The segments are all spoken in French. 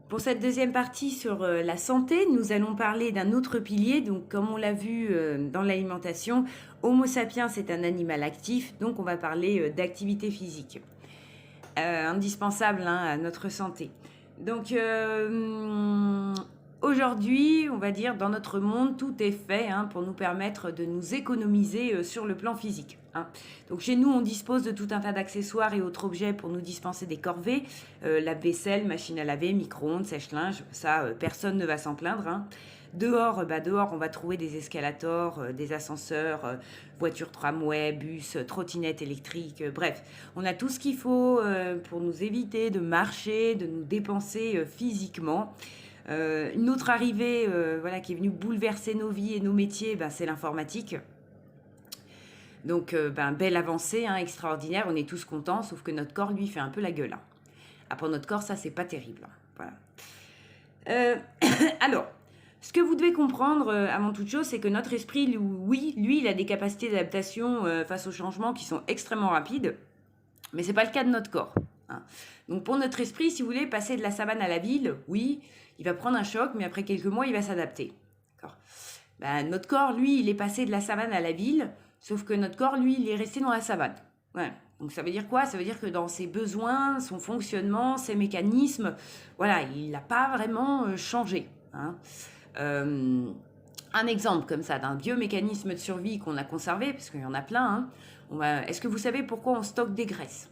Pour cette deuxième partie sur la santé, nous allons parler d'un autre pilier. Donc, comme on l'a vu dans l'alimentation, Homo sapiens est un animal actif, donc on va parler d'activité physique, indispensable hein, à notre santé. Donc, aujourd'hui, on va dire, dans notre monde, tout est fait hein, pour nous permettre de nous économiser sur le plan physique. Hein. Donc chez nous, on dispose de tout un tas d'accessoires et autres objets pour nous dispenser des corvées. Lave-vaisselle, machine à laver, micro-ondes, sèche-linge, ça, personne ne va s'en plaindre. Hein. Dehors, on va trouver des escalators, des ascenseurs, voitures tramway, bus, trottinettes électriques, bref. On a tout ce qu'il faut pour nous éviter de marcher, de nous dépenser physiquement. Une autre arrivée voilà, qui est venue bouleverser nos vies et nos métiers, ben, c'est l'informatique. Donc, belle avancée, hein, extraordinaire, on est tous contents, sauf que notre corps, lui, fait un peu la gueule. Hein. Ah, pour notre corps, ça, c'est pas terrible. Hein. Voilà. Alors, ce que vous devez comprendre avant toute chose, c'est que notre esprit, oui, lui, il a des capacités d'adaptation face aux changements qui sont extrêmement rapides, mais c'est pas le cas de notre corps. Hein. Donc, pour notre esprit, si vous voulez, passer de la savane à la ville, oui, il va prendre un choc, mais après quelques mois, il va s'adapter. D'accord. Notre corps, lui, il est passé de la savane à la ville, sauf que notre corps, lui, il est resté dans la savane. Ouais. Donc ça veut dire quoi? Ça veut dire que dans ses besoins, son fonctionnement, ses mécanismes, voilà, il n'a pas vraiment changé. Hein. Un exemple comme ça d'un vieux mécanisme de survie qu'on a conservé, parce qu'il y en a plein, hein, est-ce que vous savez pourquoi on stocke des graisses?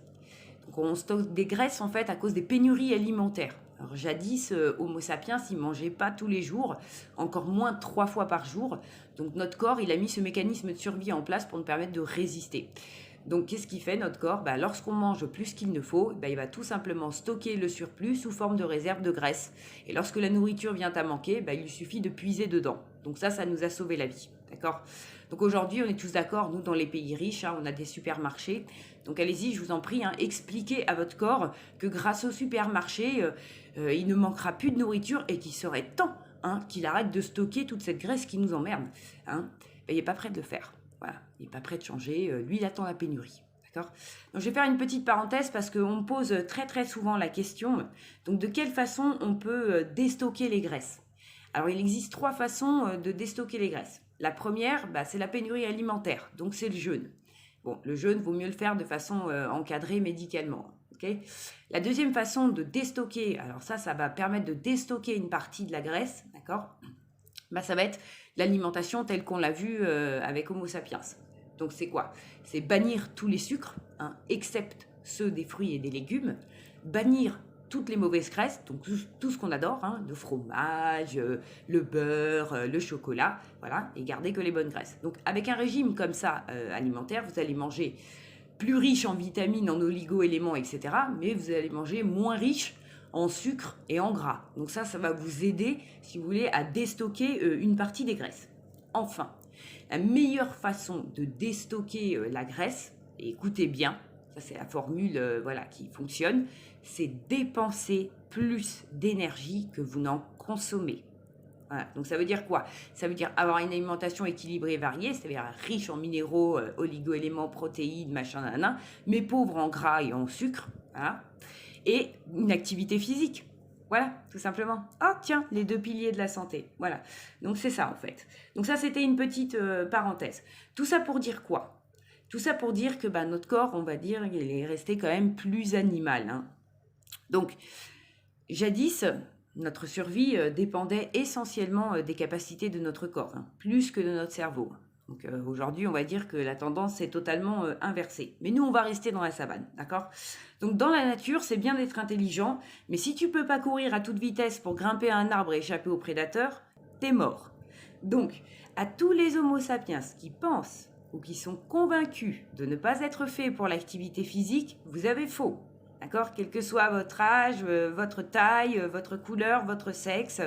Donc on stocke des graisses en fait à cause des pénuries alimentaires. Alors jadis, Homo sapiens, il ne mangeait pas tous les jours, encore moins 3 fois par jour. Donc notre corps, il a mis ce mécanisme de survie en place pour nous permettre de résister. Donc qu'est-ce qu'il fait notre corps? Lorsqu'on mange plus qu'il ne faut, il va tout simplement stocker le surplus sous forme de réserve de graisse. Et lorsque la nourriture vient à manquer, il lui suffit de puiser dedans. Donc ça nous a sauvé la vie. D'accord? Donc aujourd'hui, on est tous d'accord, nous dans les pays riches, hein, on a des supermarchés. Donc allez-y, je vous en prie, hein, expliquez à votre corps que grâce au supermarché, il ne manquera plus de nourriture et qu'il serait temps hein, qu'il arrête de stocker toute cette graisse qui nous emmerde. Hein. Il n'est pas prêt de le faire. Voilà, il n'est pas prêt de changer. Lui, il attend la pénurie. D'accord. Donc je vais faire une petite parenthèse parce qu'on me pose très très souvent la question, donc de quelle façon on peut déstocker les graisses? Alors il existe 3 façons de déstocker les graisses. La première, c'est la pénurie alimentaire, donc c'est le jeûne. Bon, le jeûne, vaut mieux le faire de façon encadrée médicalement. Okay. La deuxième façon de déstocker, alors ça va permettre de déstocker une partie de la graisse, d'accord? Ça va être l'alimentation telle qu'on l'a vu avec Homo sapiens. Donc c'est quoi? C'est bannir tous les sucres, hein, excepte ceux des fruits et des légumes, bannir toutes les mauvaises graisses, donc tout ce qu'on adore, hein, le fromage, le beurre, le chocolat, voilà, et garder que les bonnes graisses. Donc avec un régime comme ça alimentaire, vous allez manger plus riche en vitamines, en oligo-éléments, etc., mais vous allez manger moins riche en sucre et en gras. Donc ça va vous aider, si vous voulez, à déstocker une partie des graisses. Enfin, la meilleure façon de déstocker la graisse, et écoutez bien, ça c'est la formule voilà, qui fonctionne, c'est dépenser plus d'énergie que vous n'en consommez. Voilà. Donc ça veut dire quoi? Ça veut dire avoir une alimentation équilibrée et variée, c'est-à-dire riche en minéraux, oligo-éléments, protéines, machin, nanana, mais pauvre en gras et en sucre, voilà. Et une activité physique. Voilà, tout simplement. Oh tiens, les 2 piliers de la santé. Voilà. Donc c'est ça en fait. Donc ça c'était une petite parenthèse. Tout ça pour dire quoi? Tout ça pour dire que notre corps, on va dire, il est resté quand même plus animal. Hein. Donc, jadis, notre survie dépendait essentiellement des capacités de notre corps, hein, plus que de notre cerveau. Donc aujourd'hui, on va dire que la tendance est totalement inversée. Mais nous, on va rester dans la savane, d'accord? Donc dans la nature, c'est bien d'être intelligent, mais si tu peux pas courir à toute vitesse pour grimper à un arbre et échapper aux prédateurs, t'es mort. Donc, à tous les Homo sapiens qui pensent ou qui sont convaincus de ne pas être faits pour l'activité physique, vous avez faux. D'accord? Quel que soit votre âge, votre taille, votre couleur, votre sexe,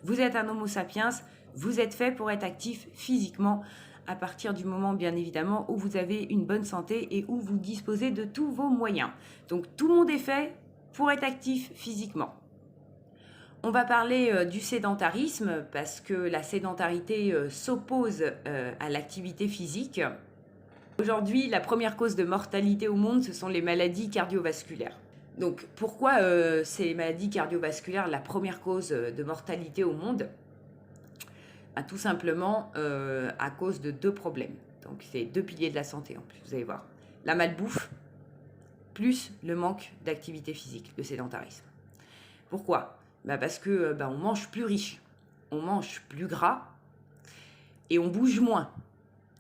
vous êtes un Homo sapiens, vous êtes fait pour être actif physiquement à partir du moment, bien évidemment, où vous avez une bonne santé et où vous disposez de tous vos moyens. Donc, tout le monde est fait pour être actif physiquement. On va parler du sédentarisme parce que la sédentarité s'oppose à l'activité physique. Aujourd'hui, la première cause de mortalité au monde, ce sont les maladies cardiovasculaires. Donc, pourquoi ces maladies cardiovasculaires la première cause de mortalité au monde? Tout simplement à cause de deux problèmes. Donc, c'est deux piliers de la santé en plus, vous allez voir. La malbouffe, plus le manque d'activité physique, le sédentarisme. Pourquoi? Parce que on mange plus riche, on mange plus gras et on bouge moins.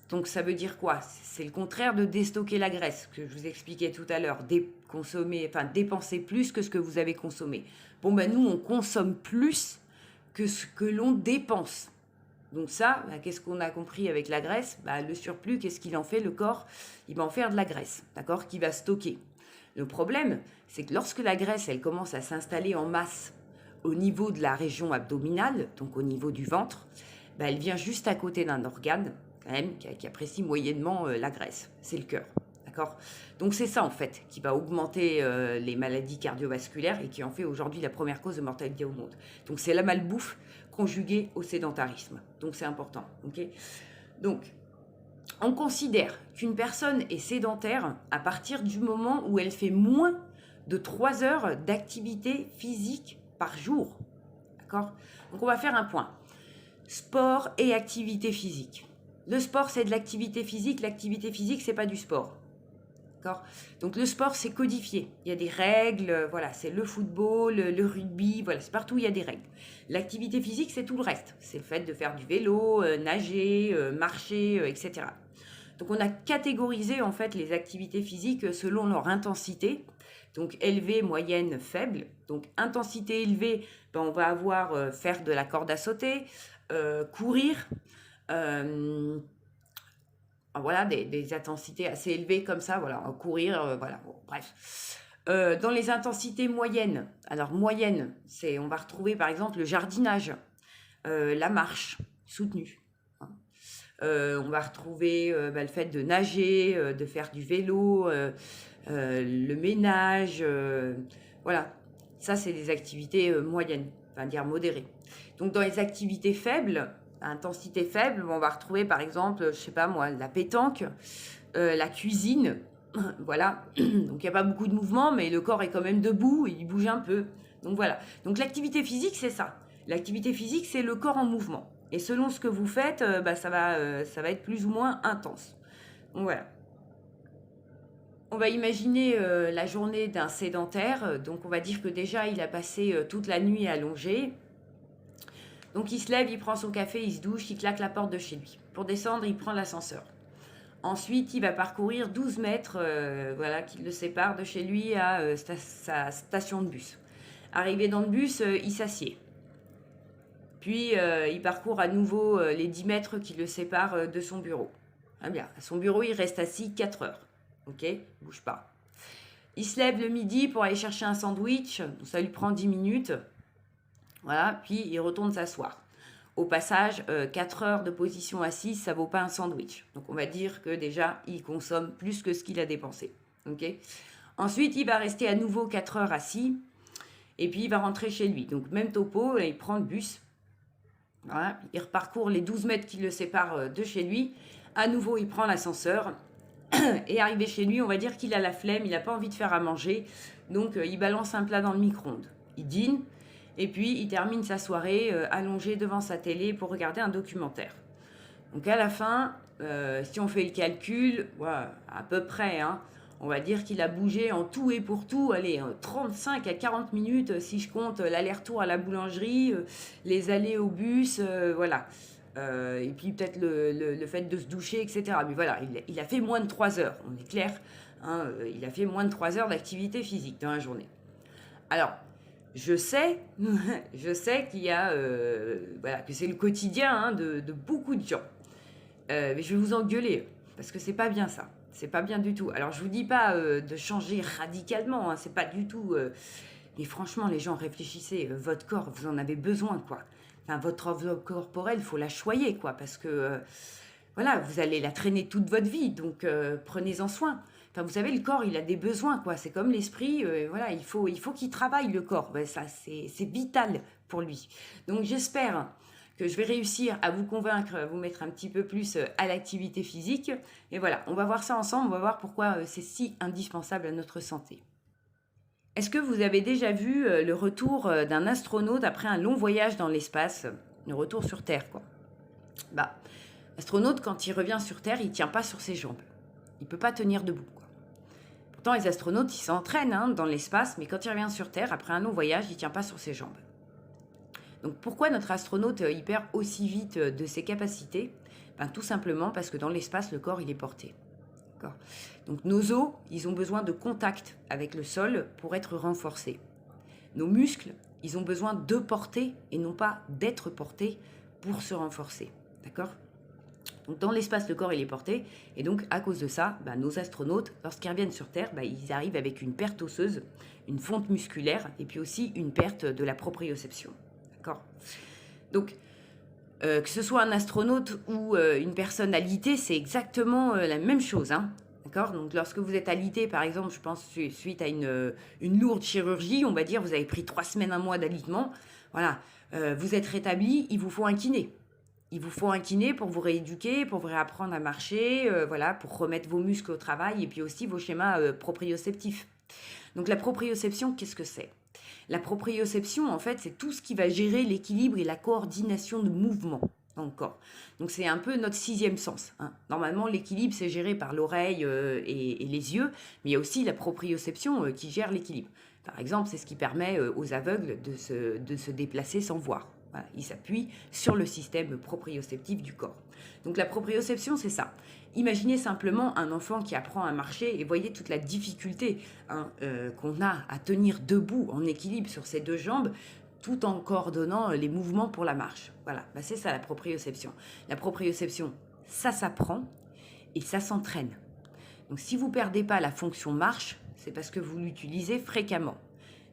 Donc ça veut dire quoi? C'est le contraire de déstocker la graisse que je vous expliquais tout à l'heure, dépenser plus que ce que vous avez consommé. Nous on consomme plus que ce que l'on dépense. Donc ça, qu'est-ce qu'on a compris avec la graisse? Le surplus, qu'est-ce qu'il en fait? Le corps, il va en faire de la graisse, d'accord, qu'il va stocker. Le problème, c'est que lorsque la graisse, elle commence à s'installer en masse au niveau de la région abdominale, donc au niveau du ventre, elle vient juste à côté d'un organe, quand même, qui apprécie moyennement la graisse. C'est le cœur, d'accord? Donc c'est ça, en fait, qui va augmenter les maladies cardiovasculaires et qui en fait aujourd'hui la première cause de mortalité au monde. Donc c'est la malbouffe conjuguée au sédentarisme. Donc c'est important, ok? Donc, on considère qu'une personne est sédentaire à partir du moment où elle fait moins de 3 heures d'activité physique par jour. D'accord? Donc on va faire un point. Sport et activité physique. Le sport, c'est de l'activité physique. L'activité physique, c'est pas du sport. D'accord? Donc le sport, c'est codifié. Il y a des règles, voilà, c'est le football, le rugby, voilà, c'est partout, il y a des règles. L'activité physique, c'est tout le reste. C'est le fait de faire du vélo, nager, marcher, etc. Donc on a catégorisé en fait les activités physiques selon leur intensité. Donc élevée, moyenne, faible. Donc intensité élevée, on va avoir faire de la corde à sauter, courir, voilà, des intensités assez élevées comme ça, voilà, courir, voilà, bon, bref. Dans les intensités moyennes, alors moyenne, on va retrouver par exemple le jardinage, la marche soutenue. On va retrouver le fait de nager, de faire du vélo, le ménage, voilà. Ça, c'est des activités moyennes, enfin dire modérées. Donc, dans les activités faibles, à intensité faible, on va retrouver par exemple, je sais pas moi, la pétanque, la cuisine, voilà. Donc, il n'y a pas beaucoup de mouvement, mais le corps est quand même debout, il bouge un peu. Donc, voilà. Donc, l'activité physique, c'est ça. L'activité physique, c'est le corps en mouvement. Et selon ce que vous faites, ça va être plus ou moins intense. Donc, voilà. On va imaginer la journée d'un sédentaire. Donc, on va dire que déjà, il a passé toute la nuit allongé. Donc, il se lève, il prend son café, il se douche, il claque la porte de chez lui. Pour descendre, il prend l'ascenseur. Ensuite, il va parcourir 12 mètres voilà, qui le séparent de chez lui à sa station de bus. Arrivé dans le bus, il s'assied. Puis, il parcourt à nouveau les 10 mètres qui le séparent de son bureau. Ah bien, à son bureau, il reste assis 4 heures. Ok, bouge pas. Il se lève le midi pour aller chercher un sandwich. Ça lui prend 10 minutes. Voilà, puis il retourne s'asseoir. Au passage, 4 heures de position assise, ça vaut pas un sandwich. Donc, on va dire que déjà, il consomme plus que ce qu'il a dépensé. Ok. Ensuite, il va rester à nouveau 4 heures assis. Et puis, il va rentrer chez lui. Donc, même topo, il prend le bus. Voilà, il reparcourt les 12 mètres qui le séparent de chez lui. À nouveau, il prend l'ascenseur. Et arrivé chez lui, on va dire qu'il a la flemme, il n'a pas envie de faire à manger. Donc, il balance un plat dans le micro-ondes. Il dîne. Et puis, il termine sa soirée allongé devant sa télé pour regarder un documentaire. Donc, à la fin, si on fait le calcul, voilà, à peu près, hein, on va dire qu'il a bougé en tout et pour tout, allez, 35 à 40 minutes si je compte l'aller-retour à la boulangerie, les allées au bus, voilà. Et puis peut-être le fait de se doucher, etc. Mais voilà, il a fait moins de 3 heures, on est clair. Hein, il a fait moins de 3 heures d'activité physique dans la journée. Alors, je sais qu'il y a, voilà, que c'est le quotidien hein, de beaucoup de gens. Mais je vais vous engueuler, parce que c'est pas bien ça. C'est pas bien du tout. Alors, je vous dis pas de changer radicalement, hein, c'est pas du tout... mais franchement, les gens, réfléchissez, votre corps, vous en avez besoin, quoi. Enfin, votre enveloppe corporelle, il faut la choyer, quoi, parce que, voilà, vous allez la traîner toute votre vie, donc prenez-en soin. Enfin, vous savez, le corps, il a des besoins, quoi. C'est comme l'esprit, voilà, il faut qu'il travaille, le corps. Ben, ça, c'est vital pour lui. Donc, j'espère que je vais réussir à vous convaincre, à vous mettre un petit peu plus à l'activité physique. Et voilà, on va voir ça ensemble, on va voir pourquoi c'est si indispensable à notre santé. Est-ce que vous avez déjà vu le retour d'un astronaute après un long voyage dans l'espace, le retour sur Terre, quoi? Bah, l'astronaute, quand il revient sur Terre, il tient pas sur ses jambes. Il peut pas tenir debout, quoi. Pourtant, les astronautes, ils s'entraînent hein, dans l'espace, mais quand il revient sur Terre, après un long voyage, il tient pas sur ses jambes. Donc pourquoi notre astronaute il perd aussi vite de ses capacités? Ben, tout simplement parce que dans l'espace, le corps il est porté. D'accord. Donc nos os, ils ont besoin de contact avec le sol pour être renforcés. Nos muscles, ils ont besoin de porter et non pas d'être portés pour se renforcer. D'accord. Donc dans l'espace, le corps il est porté et donc à cause de ça, ben, nos astronautes, lorsqu'ils reviennent sur Terre, ben, ils arrivent avec une perte osseuse, une fonte musculaire et puis aussi une perte de la proprioception. D'accord. Donc, que ce soit un astronaute ou une personne alitée, c'est exactement la même chose. Hein. D'accord. Donc, lorsque vous êtes alité, par exemple, je pense suite à une lourde chirurgie, on va dire, vous avez pris 3 semaines, un mois d'alitement, voilà, vous êtes rétabli, il vous faut un kiné. Il vous faut un kiné pour vous rééduquer, pour vous réapprendre à marcher, voilà, pour remettre vos muscles au travail et puis aussi vos schémas proprioceptifs. Donc, la proprioception, qu'est-ce que c'est? La proprioception, en fait, c'est tout ce qui va gérer l'équilibre et la coordination de mouvements dans le corps. Donc, c'est un peu notre 6e sens. Hein. Normalement, l'équilibre, c'est géré par l'oreille et les yeux, mais il y a aussi la proprioception qui gère l'équilibre. Par exemple, c'est ce qui permet aux aveugles de se déplacer sans voir. Voilà, ils s'appuient sur le système proprioceptif du corps. Donc, la proprioception, c'est ça. Imaginez simplement un enfant qui apprend à marcher et voyez toute la difficulté hein, qu'on a à tenir debout en équilibre sur ses 2 jambes tout en coordonnant les mouvements pour la marche. Voilà, bah, c'est ça la proprioception. La proprioception, ça s'apprend et ça s'entraîne. Donc si vous ne perdez pas la fonction marche, c'est parce que vous l'utilisez fréquemment.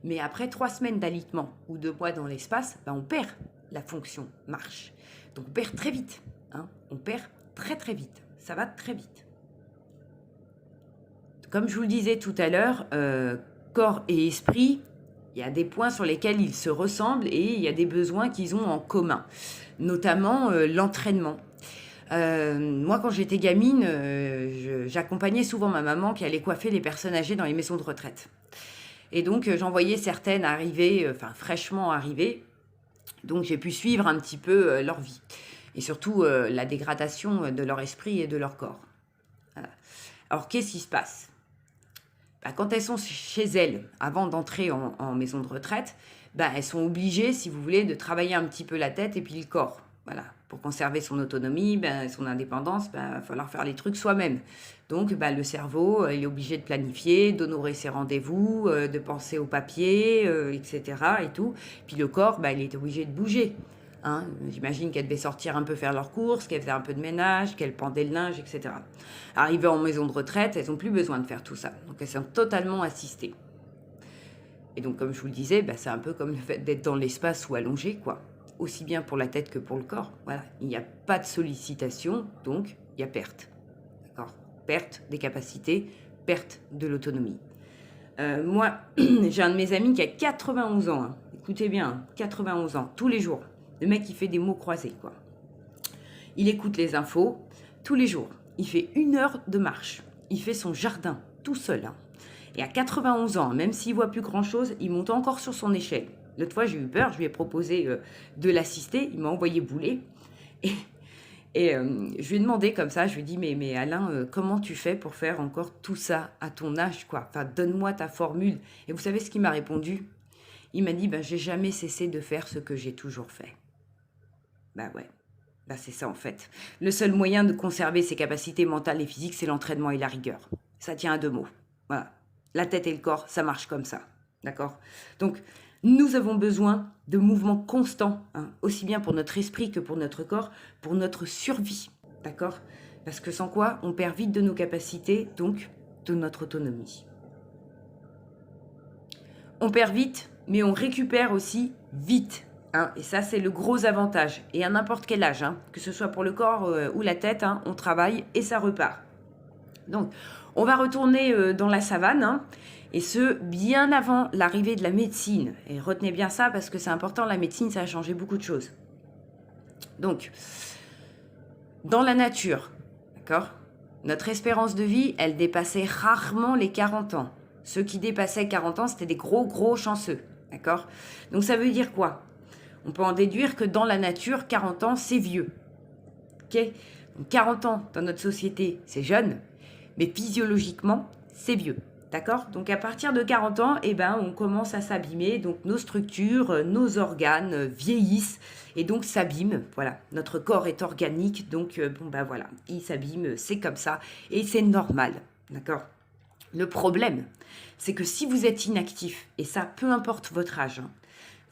Mais après 3 semaines d'alitement ou 2 mois dans l'espace, bah, on perd la fonction marche. Donc on perd très vite. Hein, on perd très très vite. Ça va très vite. Comme je vous le disais tout à l'heure, corps et esprit, il y a des points sur lesquels ils se ressemblent et il y a des besoins qu'ils ont en commun, notamment l'entraînement. Moi, quand j'étais gamine, j'accompagnais souvent ma maman qui allait coiffer les personnes âgées dans les maisons de retraite. Et donc, j'en voyais certaines arriver, fraîchement arrivées. Donc, j'ai pu suivre un petit peu leur vie. Et surtout, la dégradation de leur esprit et de leur corps. Voilà. Alors, qu'est-ce qui se passe? Bah, quand elles sont chez elles, avant d'entrer en maison de retraite, bah, elles sont obligées, si vous voulez, de travailler un petit peu la tête et puis le corps. Voilà. Pour conserver son autonomie, bah, son indépendance, bah, va falloir faire les trucs soi-même. Donc, bah, le cerveau, il est obligé de planifier, d'honorer ses rendez-vous, de penser au papier, etc. Et tout. Puis le corps, bah, il est obligé de bouger. Hein, j'imagine qu'elles devaient sortir un peu faire leurs courses, qu'elles faisaient un peu de ménage, qu'elles pendaient le linge, etc. Arrivées en maison de retraite, elles n'ont plus besoin de faire tout ça. Donc elles sont totalement assistées. Et donc comme je vous le disais, bah, c'est un peu comme le fait d'être dans l'espace ou allongé, quoi. Aussi bien pour la tête que pour le corps. Voilà. Il n'y a pas de sollicitation, donc il y a perte. D'accord. Perte des capacités, perte de l'autonomie. Moi, j'ai un de mes amis qui a 91 ans. Hein. Écoutez bien, 91 ans, tous les jours. Le mec, il fait des mots croisés, quoi. Il écoute les infos tous les jours. Il fait 1 heure de marche. Il fait son jardin tout seul. Hein. Et à 91 ans, même s'il voit plus grand-chose, il monte encore sur son échelle. L'autre fois, j'ai eu peur. Je lui ai proposé de l'assister. Il m'a envoyé bouler. Et je lui ai demandé comme ça, je lui ai dit, mais Alain, comment tu fais pour faire encore tout ça à ton âge, quoi? Enfin, donne-moi ta formule. Et vous savez ce qu'il m'a répondu? Il m'a dit, ben, j'ai jamais cessé de faire ce que j'ai toujours fait. Bah ouais, bah c'est ça en fait. Le seul moyen de conserver ses capacités mentales et physiques, c'est l'entraînement et la rigueur. Ça tient à 2 mots. Voilà. La tête et le corps, ça marche comme ça. D'accord? Donc, nous avons besoin de mouvements constants, hein, aussi bien pour notre esprit que pour notre corps, pour notre survie. D'accord? Parce que sans quoi, on perd vite de nos capacités, donc de notre autonomie. On perd vite, mais on récupère aussi vite. Hein, et ça, c'est le gros avantage. Et à n'importe quel âge, hein, que ce soit pour le corps ou la tête, hein, on travaille et ça repart. Donc, on va retourner dans la savane, hein, et ce, bien avant l'arrivée de la médecine. Et retenez bien ça parce que c'est important, la médecine, ça a changé beaucoup de choses. Donc, dans la nature, d'accord, notre espérance de vie, elle dépassait rarement les 40 ans. Ceux qui dépassaient 40 ans, c'était des gros chanceux. D'accord? Donc ça veut dire quoi? On peut en déduire que dans la nature, 40 ans, c'est vieux. Ok? Donc 40 ans dans notre société, c'est jeune, mais physiologiquement, c'est vieux. D'accord? Donc à partir de 40 ans, eh ben, on commence à s'abîmer. Donc nos structures, nos organes vieillissent et donc s'abîment. Voilà, notre corps est organique, donc bon ben voilà, il s'abîme, c'est comme ça et c'est normal. D'accord? Le problème, c'est que si vous êtes inactif, et ça, peu importe votre âge, hein,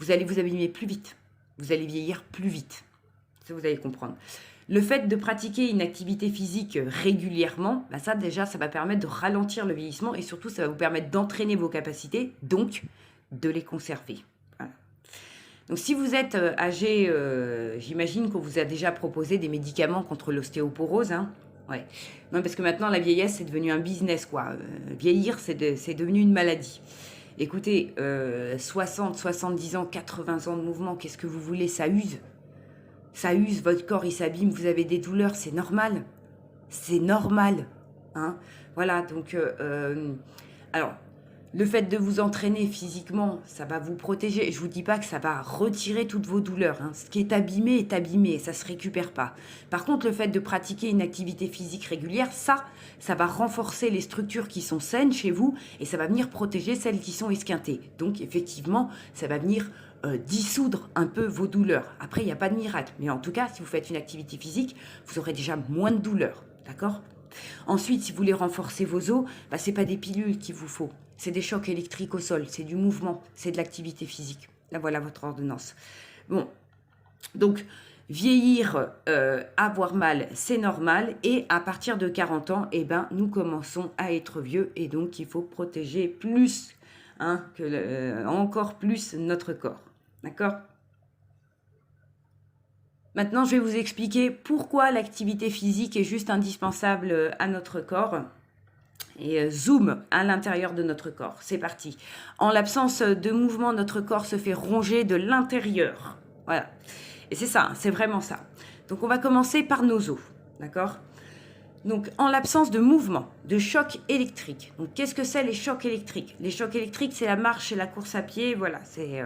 vous allez vous abîmer plus vite. Vous allez vieillir plus vite. Ça, vous allez comprendre. Le fait de pratiquer une activité physique régulièrement, bah ça déjà, ça va permettre de ralentir le vieillissement et surtout, ça va vous permettre d'entraîner vos capacités, donc de les conserver. Voilà. Donc si vous êtes âgé, j'imagine qu'on vous a déjà proposé des médicaments contre l'ostéoporose. Hein. Ouais. Non, parce que maintenant, la vieillesse, c'est devenu un business, quoi. Vieillir, c'est devenu une maladie. Écoutez, 60, 70 ans, 80 ans de mouvement, qu'est-ce que vous voulez? Ça use. Ça use, votre corps, il s'abîme, vous avez des douleurs, c'est normal. C'est normal. Hein. Voilà, donc... alors, le fait de vous entraîner physiquement, ça va vous protéger. Je ne vous dis pas que ça va retirer toutes vos douleurs. Hein. Ce qui est abîmé, ça ne se récupère pas. Par contre, le fait de pratiquer une activité physique régulière, ça va renforcer les structures qui sont saines chez vous et ça va venir protéger celles qui sont esquintées. Donc, effectivement, ça va venir dissoudre un peu vos douleurs. Après, il n'y a pas de miracle. Mais en tout cas, si vous faites une activité physique, vous aurez déjà moins de douleurs. D'accord ? Ensuite, si vous voulez renforcer vos os, bah, ce n'est pas des pilules qu'il vous faut. C'est des chocs électriques au sol, c'est du mouvement, c'est de l'activité physique. Là, voilà votre ordonnance. Bon, donc, vieillir, avoir mal, c'est normal. Et à partir de 40 ans, eh ben, nous commençons à être vieux. Et donc, il faut protéger plus, hein, encore plus notre corps. D'accord ? Maintenant, je vais vous expliquer pourquoi l'activité physique est juste indispensable à notre corps. Et zoom à l'intérieur de notre corps. C'est parti. En l'absence de mouvement, notre corps se fait ronger de l'intérieur. Voilà. Et c'est ça, c'est vraiment ça. Donc, on va commencer par nos os. D'accord ? Donc, en l'absence de mouvement, de choc électrique. Donc, qu'est-ce que c'est les chocs électriques? Les chocs électriques, c'est la marche et la course à pied. Voilà, c'est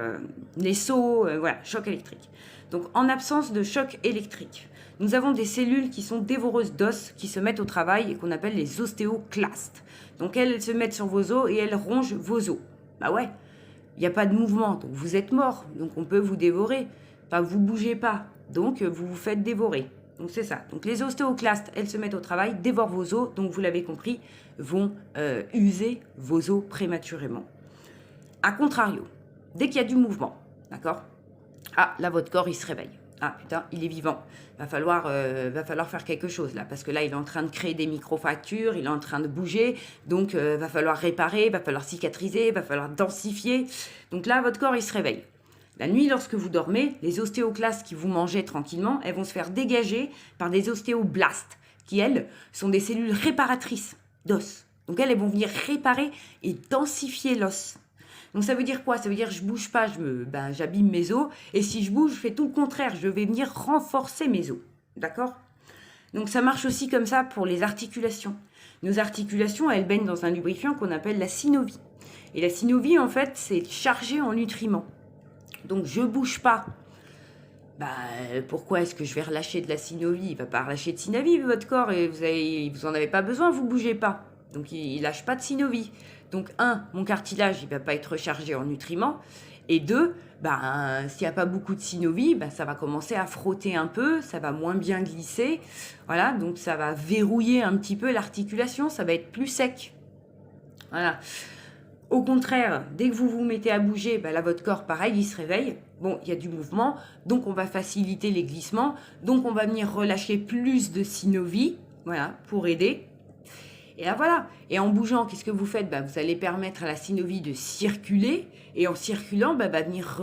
les sauts. Voilà, choc électrique. Donc, en absence de choc électrique, nous avons des cellules qui sont dévoreuses d'os, qui se mettent au travail et qu'on appelle les ostéoclastes. Donc, elles se mettent sur vos os et elles rongent vos os. Bah ouais, il n'y a pas de mouvement, donc vous êtes mort. Donc, on peut vous dévorer. Enfin, vous ne bougez pas, donc vous vous faites dévorer. Donc, c'est ça. Donc, les ostéoclastes, elles se mettent au travail, dévorent vos os, donc vous l'avez compris, vont user vos os prématurément. A contrario, dès qu'il y a du mouvement, d'accord ? Ah, là, votre corps, il se réveille. Ah, putain, il est vivant. Va falloir faire quelque chose, là. Parce que là, il est en train de créer des micro-fractures, il est en train de bouger. Donc, va falloir réparer, va falloir cicatriser, va falloir densifier. Donc là, votre corps, il se réveille. La nuit, lorsque vous dormez, les ostéoclastes qui vous mangeaient tranquillement, elles vont se faire dégager par des ostéoblastes, qui, elles, sont des cellules réparatrices d'os. Donc, elles vont venir réparer et densifier l'os. Donc, ça veut dire quoi? Ça veut dire que je ne bouge pas, j'abîme mes os. Et si je bouge, je fais tout le contraire. Je vais venir renforcer mes os. D'accord? Donc, ça marche aussi comme ça pour les articulations. Nos articulations, elles baignent dans un lubrifiant qu'on appelle la synovie. Et la synovie, en fait, c'est chargé en nutriments. Donc, je ne bouge pas. Pourquoi est-ce que je vais relâcher de la synovie? Il ne va pas relâcher de synovie, votre corps. Et vous n'en avez pas besoin, vous ne bougez pas. Donc, il ne lâche pas de synovie. Donc, mon cartilage, il ne va pas être rechargé en nutriments. Et 2, s'il n'y a pas beaucoup de synovie, ça va commencer à frotter un peu, ça va moins bien glisser. Voilà, donc ça va verrouiller un petit peu l'articulation, ça va être plus sec. Voilà. Au contraire, dès que vous vous mettez à bouger, là, votre corps, pareil, il se réveille. Bon, il y a du mouvement, donc on va faciliter les glissements. Donc, on va venir relâcher plus de synovie, voilà, pour aider. Et là, voilà. Et en bougeant, qu'est-ce que vous faites? Vous allez permettre à la synovie de circuler. Et en circulant, va venir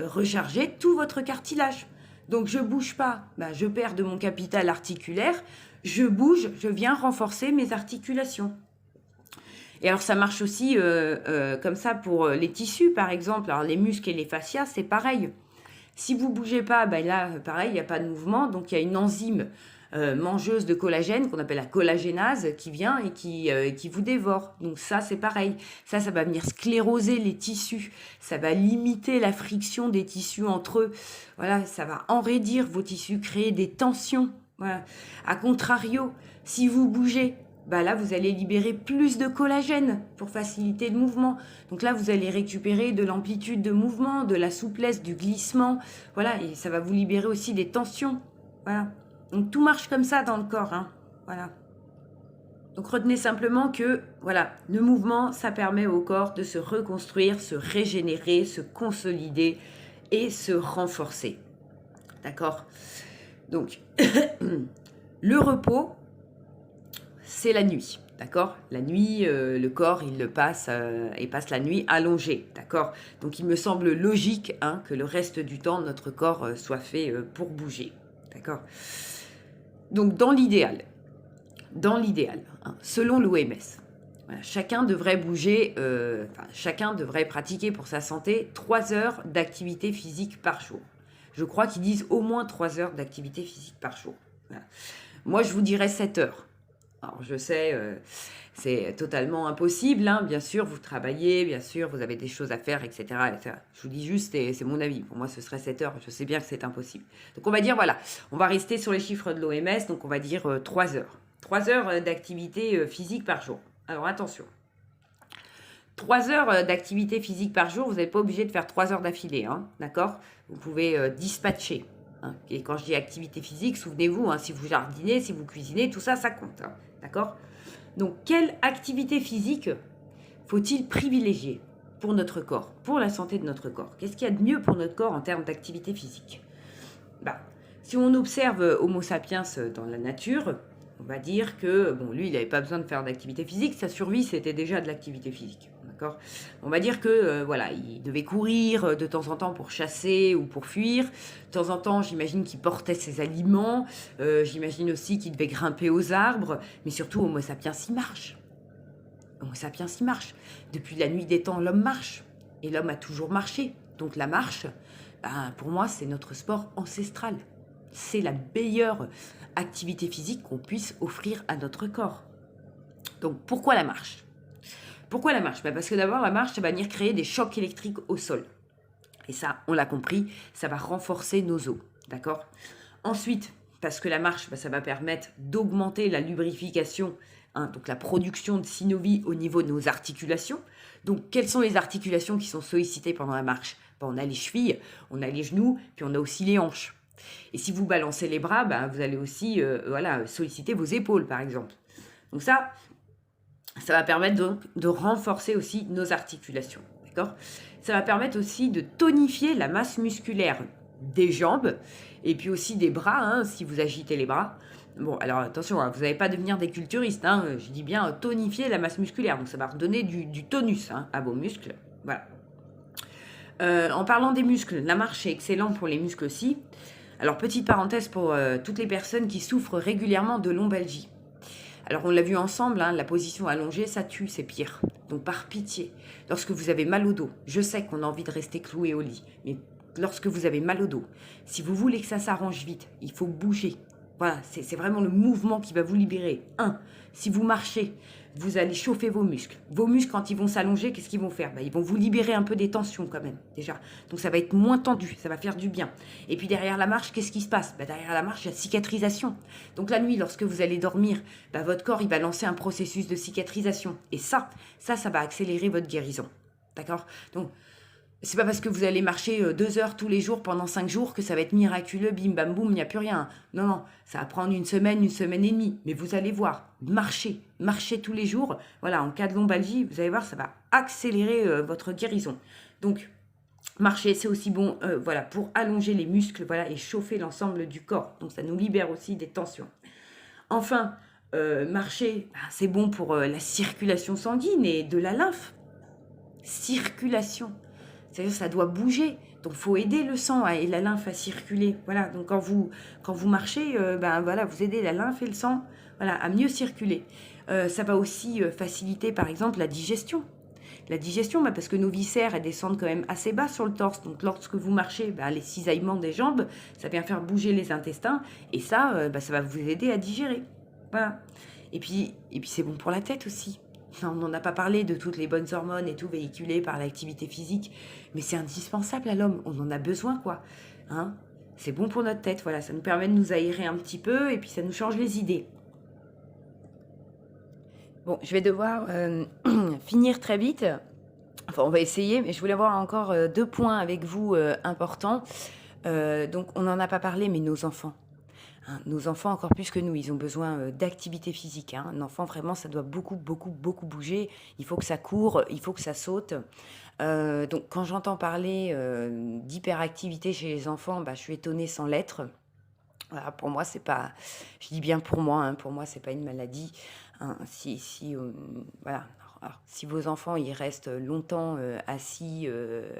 recharger tout votre cartilage. Donc, je ne bouge pas. Je perds de mon capital articulaire. Je bouge, je viens renforcer mes articulations. Et alors, ça marche aussi comme ça pour les tissus, par exemple. Alors, les muscles et les fascias, c'est pareil. Si vous ne bougez pas, ben là, pareil, il n'y a pas de mouvement. Donc, il y a une enzyme mangeuse de collagène qu'on appelle la collagénase qui vient et qui vous dévore. Donc ça, c'est pareil. Ça va venir scléroser les tissus. Ça va limiter la friction des tissus entre eux. Voilà, ça va enraidir vos tissus, créer des tensions. Voilà. A contrario, si vous bougez, bah là, vous allez libérer plus de collagène pour faciliter le mouvement. Donc là, vous allez récupérer de l'amplitude de mouvement, de la souplesse, du glissement. Voilà, et ça va vous libérer aussi des tensions. Voilà. Donc tout marche comme ça dans le corps. Hein. Voilà. Donc retenez simplement que voilà, le mouvement, ça permet au corps de se reconstruire, se régénérer, se consolider et se renforcer. D'accord ? Donc, le repos, c'est la nuit, d'accord ? La nuit, le corps, il passe la nuit allongé, d'accord ? Donc, il me semble logique que le reste du temps, notre corps soit fait pour bouger, d'accord ? Donc, dans l'idéal, selon l'OMS, voilà, chacun devrait bouger, chacun devrait pratiquer pour sa santé 3 heures d'activité physique par jour. Je crois qu'ils disent au moins 3 heures d'activité physique par jour. Voilà. Moi, je vous dirais 7 heures. Alors, je sais, c'est totalement impossible. Hein. Bien sûr, vous travaillez, bien sûr, vous avez des choses à faire, etc. etc. Je vous dis juste, c'est mon avis. Pour moi, ce serait 7 heures. Je sais bien que c'est impossible. Donc, on va dire, voilà, on va rester sur les chiffres de l'OMS. Donc, on va dire 3 heures. 3 heures d'activité physique par jour. Alors, attention. 3 heures d'activité physique par jour, vous n'êtes pas obligé de faire 3 heures d'affilée, hein, d'accord ? Vous pouvez dispatcher. Hein. Et quand je dis activité physique, souvenez-vous, hein, si vous jardinez, si vous cuisinez, tout ça, ça compte, hein, d'accord ? Donc, quelle activité physique faut-il privilégier pour notre corps, pour la santé de notre corps ? Qu'est-ce qu'il y a de mieux pour notre corps en termes d'activité physique ? Si on observe Homo sapiens dans la nature, on va dire que, bon, lui, il n'avait pas besoin de faire d'activité physique, sa survie, c'était déjà de l'activité physique. D'accord ? On va dire que, voilà, il devait courir de temps en temps pour chasser ou pour fuir. De temps en temps, j'imagine qu'il portait ses aliments. J'imagine aussi qu'il devait grimper aux arbres. Mais surtout, Homo sapiens, il marche. Homo sapiens, il marche. Depuis la nuit des temps, l'homme marche. Et l'homme a toujours marché. Donc la marche, pour moi, c'est notre sport ancestral. C'est la meilleure activité physique qu'on puisse offrir à notre corps. Donc, pourquoi la marche ? Pourquoi la marche ? Parce que d'abord, la marche, ça va venir créer des chocs électriques au sol. Et ça, on l'a compris, ça va renforcer nos os. D'accord ? Ensuite, parce que la marche, ça va permettre d'augmenter la lubrification, donc la production de synovie au niveau de nos articulations. Donc, quelles sont les articulations qui sont sollicitées pendant la marche ? On a les chevilles, on a les genoux, puis on a aussi les hanches. Et si vous balancez les bras, vous allez aussi solliciter vos épaules, par exemple. Donc ça va permettre donc de renforcer aussi nos articulations. D'accord ? Ça va permettre aussi de tonifier la masse musculaire des jambes et puis aussi des bras, si vous agitez les bras. Bon, alors attention, vous n'allez pas devenir des culturistes. Je dis bien tonifier la masse musculaire. Donc ça va redonner du tonus à vos muscles. Voilà. En parlant des muscles, la marche est excellente pour les muscles aussi. Alors, petite parenthèse pour toutes les personnes qui souffrent régulièrement de lombalgie. Alors, on l'a vu ensemble, la position allongée, ça tue, c'est pire. Donc, par pitié, lorsque vous avez mal au dos, je sais qu'on a envie de rester cloué au lit, mais lorsque vous avez mal au dos, si vous voulez que ça s'arrange vite, il faut bouger. Voilà, c'est vraiment le mouvement qui va vous libérer. Si vous marchez, vous allez chauffer vos muscles. Vos muscles, quand ils vont s'allonger, qu'est-ce qu'ils vont faire ? Ils vont vous libérer un peu des tensions quand même, déjà. Donc ça va être moins tendu, ça va faire du bien. Et puis derrière la marche, qu'est-ce qui se passe ? Derrière la marche, il y a cicatrisation. Donc la nuit, lorsque vous allez dormir, votre corps, il va lancer un processus de cicatrisation. Et ça va accélérer votre guérison. D'accord ? Donc, c'est pas parce que vous allez marcher 2 heures tous les jours pendant 5 jours que ça va être miraculeux, bim bam boum, il n'y a plus rien. Non, ça va prendre une semaine et demie. Mais vous allez voir, marchez tous les jours. Voilà, en cas de lombalgie, vous allez voir, ça va accélérer votre guérison. Donc, marcher, c'est aussi bon pour allonger les muscles et chauffer l'ensemble du corps. Donc, ça nous libère aussi des tensions. Enfin, marcher, c'est bon pour la circulation sanguine et de la lymphe. Circulation. C'est-à-dire que ça doit bouger. Donc, il faut aider le sang et la lymphe à circuler. Voilà. Donc, quand vous marchez, vous aidez la lymphe et le sang à mieux circuler. Ça va aussi faciliter, par exemple, la digestion. La digestion, bah, parce que nos viscères, elles descendent quand même assez bas sur le torse. Donc lorsque vous marchez, bah, les cisaillements des jambes, ça vient faire bouger les intestins. Et ça, bah, ça va vous aider à digérer. Voilà. Et puis c'est bon pour la tête aussi. On n'en a pas parlé de toutes les bonnes hormones et tout véhiculées par l'activité physique. Mais c'est indispensable à l'homme. On en a besoin, quoi. Hein? C'est bon pour notre tête. Voilà, ça nous permet de nous aérer un petit peu et puis ça nous change les idées. Bon, je vais devoir finir très vite. Enfin, on va essayer, mais je voulais voir encore 2 points avec vous importants. Donc, on n'en a pas parlé, mais nos enfants. Hein, nos enfants, encore plus que nous, ils ont besoin d'activité physique. Hein. Un enfant, vraiment, ça doit beaucoup, beaucoup, beaucoup bouger. Il faut que ça court, il faut que ça saute. Donc, quand j'entends parler d'hyperactivité chez les enfants, bah, je suis étonnée sans l'être. Voilà, pour moi, c'est pas. Je dis bien pour moi, c'est pas une maladie. Hein. Voilà. Alors, si vos enfants ils restent longtemps assis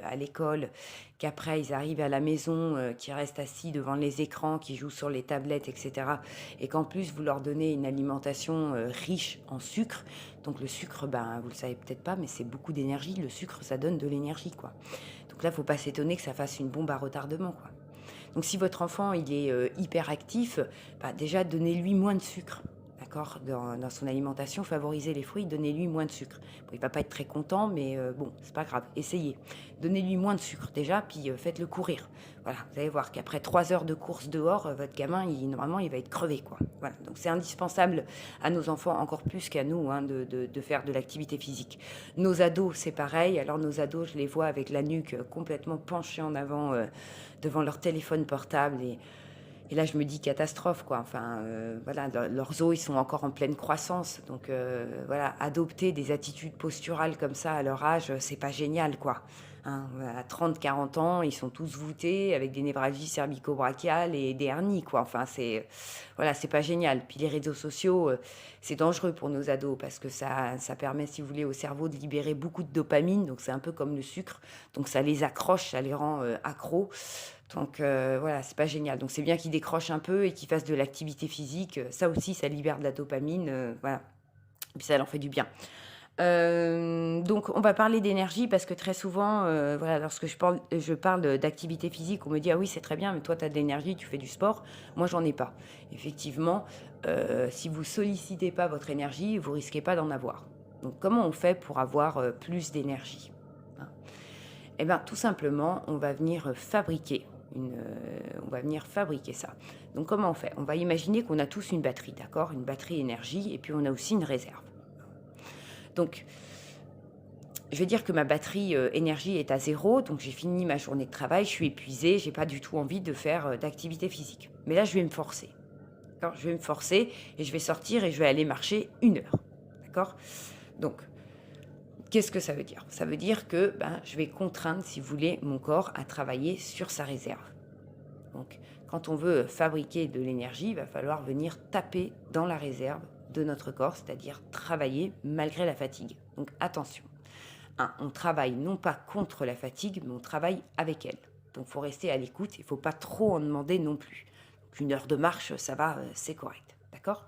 à l'école, qu'après ils arrivent à la maison, qu'ils restent assis devant les écrans, qu'ils jouent sur les tablettes, etc., et qu'en plus vous leur donnez une alimentation riche en sucre, donc le sucre, ben, vous le savez peut-être pas, mais c'est beaucoup d'énergie. Le sucre, ça donne de l'énergie, quoi. Donc là, faut pas s'étonner que ça fasse une bombe à retardement, quoi. Donc si votre enfant il est hyperactif, bah, déjà donnez-lui moins de sucre. D'accord, dans son alimentation, favorisez les fruits, donnez-lui moins de sucre. Bon, il ne va pas être très content, mais bon, c'est pas grave, essayez. Donnez-lui moins de sucre déjà, puis faites-le courir. Voilà, vous allez voir qu'après 3 heures de course dehors, votre gamin, normalement, il va être crevé, quoi. Voilà, donc c'est indispensable à nos enfants, encore plus qu'à nous, hein, de faire de l'activité physique. Nos ados, c'est pareil. Alors nos ados, je les vois avec la nuque complètement penchée en avant devant leur téléphone portable et là, je me dis catastrophe, quoi. Enfin, voilà, leurs os, ils sont encore en pleine croissance. Donc, voilà, adopter des attitudes posturales comme ça à leur âge, c'est pas génial, quoi. Hein, à 30, 40 ans, ils sont tous voûtés avec des névralgies cervico-brachiales et des hernies, quoi. Enfin, voilà, c'est pas génial. Puis les réseaux sociaux, c'est dangereux pour nos ados parce que ça permet, si vous voulez, au cerveau de libérer beaucoup de dopamine. Donc, c'est un peu comme le sucre. Donc, ça les accroche, ça les rend accros. Donc voilà, c'est pas génial. Donc c'est bien qu'ils décrochent un peu et qu'ils fassent de l'activité physique. Ça aussi, ça libère de la dopamine. Voilà. Et puis ça leur fait du bien. Donc on va parler d'énergie parce que très souvent, voilà, lorsque je parle d'activité physique, on me dit ah oui c'est très bien, mais toi tu as de l'énergie, tu fais du sport. Moi j'en ai pas. Effectivement, si vous sollicitez pas votre énergie, vous risquez pas d'en avoir. Donc comment on fait pour avoir plus d'énergie, hein? Eh bien tout simplement, on va venir fabriquer ça. Donc comment on fait? On va imaginer qu'on a tous une batterie, d'accord? Une batterie énergie, et puis on a aussi une réserve. Donc, je vais dire que ma batterie énergie est à 0, donc j'ai fini ma journée de travail, je suis épuisée, j'ai pas du tout envie de faire d'activité physique. Mais là, je vais me forcer. D'accord? Je vais me forcer et je vais sortir et je vais aller marcher 1 heure. D'accord? Donc, qu'est-ce que ça veut dire? Ça veut dire que je vais contraindre, si vous voulez, mon corps à travailler sur sa réserve. Donc, quand on veut fabriquer de l'énergie, il va falloir venir taper dans la réserve de notre corps, c'est-à-dire travailler malgré la fatigue. Donc, attention. On travaille non pas contre la fatigue, mais on travaille avec elle. Donc, il faut rester à l'écoute, il ne faut pas trop en demander non plus. Donc, 1 heure de marche, ça va, c'est correct. D'accord?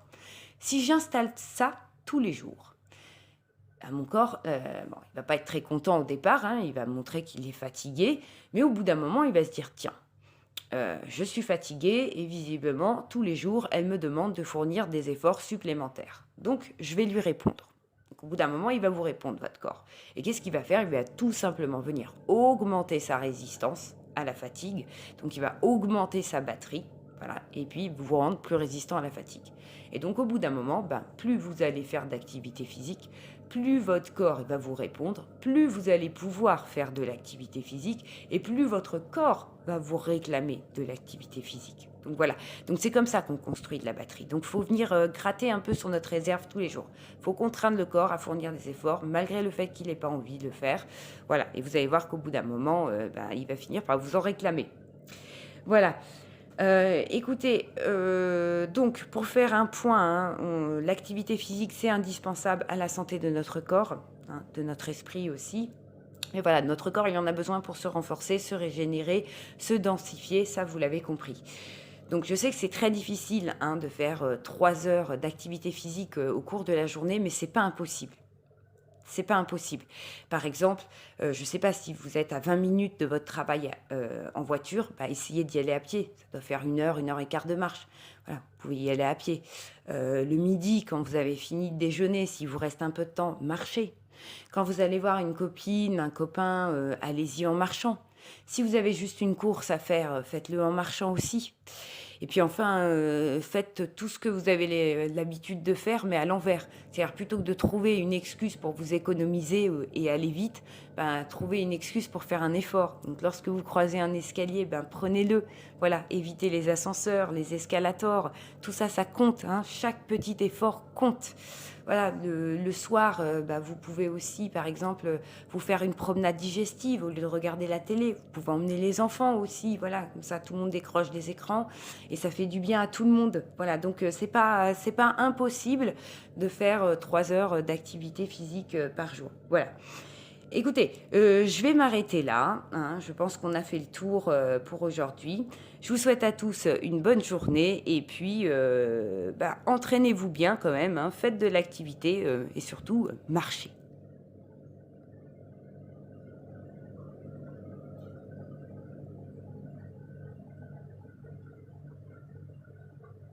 Si j'installe ça tous les jours, mon corps, il ne va pas être très content au départ, hein, il va montrer qu'il est fatigué, mais au bout d'un moment, il va se dire, tiens, je suis fatiguée et visiblement, tous les jours, elle me demande de fournir des efforts supplémentaires. Donc, je vais lui répondre. Donc, au bout d'un moment, il va vous répondre, votre corps. Et qu'est-ce qu'il va faire? Il va tout simplement venir augmenter sa résistance à la fatigue. Donc, il va augmenter sa batterie. Voilà, et puis vous rendre plus résistant à la fatigue. Et donc au bout d'un moment, plus vous allez faire d'activité physique, plus votre corps va vous répondre, plus vous allez pouvoir faire de l'activité physique et plus votre corps va vous réclamer de l'activité physique. Donc voilà, donc c'est comme ça qu'on construit de la batterie. Donc il faut venir gratter un peu sur notre réserve tous les jours. Il faut contraindre le corps à fournir des efforts malgré le fait qu'il n'ait pas envie de le faire. Voilà, et vous allez voir qu'au bout d'un moment, il va finir par vous en réclamer. Voilà. Écoutez, donc pour faire un point, hein, l'activité physique c'est indispensable à la santé de notre corps, hein, de notre esprit aussi. Et voilà, notre corps il en a besoin pour se renforcer, se régénérer, se densifier, ça vous l'avez compris. Donc je sais que c'est très difficile hein, de faire 3 heures d'activité physique au cours de la journée, mais c'est pas impossible. c'est pas impossible. Par exemple, je sais pas si vous êtes à 20 minutes de votre travail, en voiture, bah, essayez d'y aller à pied. Ça doit faire 1 heure et quart de marche. Voilà, vous pouvez y aller à pied. Le midi, quand vous avez fini de déjeuner, s'il vous reste un peu de temps, marchez. Quand vous allez voir une copine, un copain, allez-y en marchant. Si vous avez juste une course à faire, faites-le en marchant aussi. Et puis enfin, faites tout ce que vous avez l'habitude de faire, mais à l'envers. C'est-à-dire plutôt que de trouver une excuse pour vous économiser et aller vite, ben, trouvez une excuse pour faire un effort. Donc lorsque vous croisez un escalier, ben, prenez-le. Voilà, évitez les ascenseurs, les escalators, tout ça, ça compte, hein. Chaque petit effort compte. Voilà, le soir, bah, vous pouvez aussi, par exemple, vous faire une promenade digestive au lieu de regarder la télé. Vous pouvez emmener les enfants aussi, voilà, comme ça tout le monde décroche des écrans et ça fait du bien à tout le monde. Voilà, donc c'est pas impossible de faire 3 heures d'activité physique par jour. Voilà. Écoutez, je vais m'arrêter là, hein. Je pense qu'on a fait le tour pour aujourd'hui. Je vous souhaite à tous une bonne journée et puis bah, entraînez-vous bien quand même, hein. Faites de l'activité et surtout marchez.